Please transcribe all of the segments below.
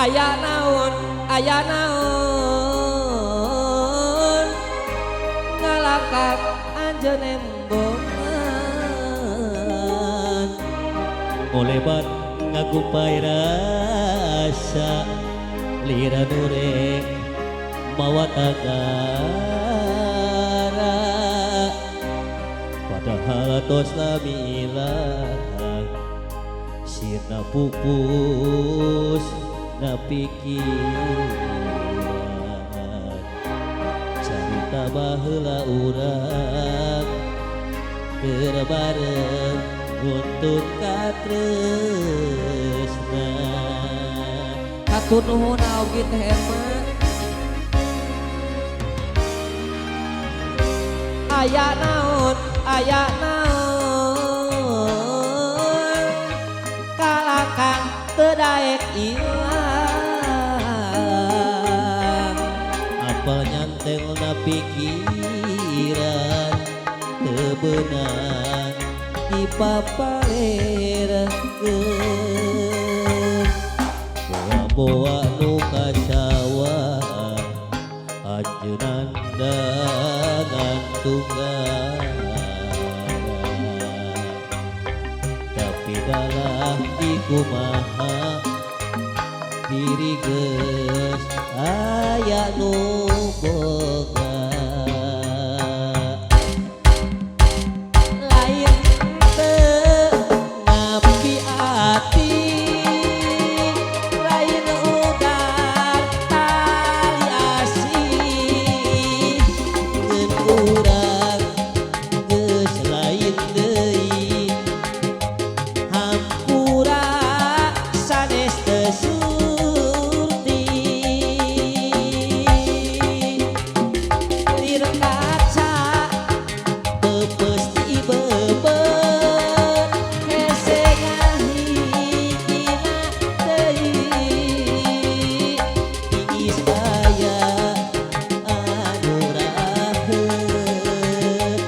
aya naon ngalakat anjeun embongan Olebat ngagupai rasa lira nurek mawa tagara padahal tos ilang sirna pupus na pikiran carita baheula urang keur bareng untuk katresna hatur nuhun augi teh Emma aya naon kalakang teu daek ilang apal nyantelna pikiran teu beunang dipapalerkeun boa-boa nu kacauan anjeunna dengan tunggal tapi dalam dikumaha diri geus aya nu boga lain teu ngapi ati lain ugar tali asih geun urang geus lain deui hampura sanes teu surti lir kaca pepes ti beber hese ngahigina deui tiis aya anu raheun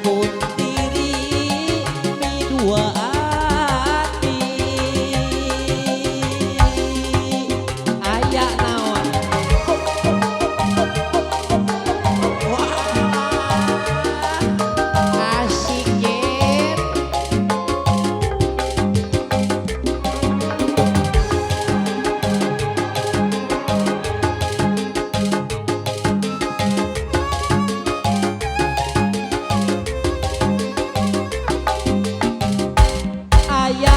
mun diri mi dua ati aya naon wah asik jet aya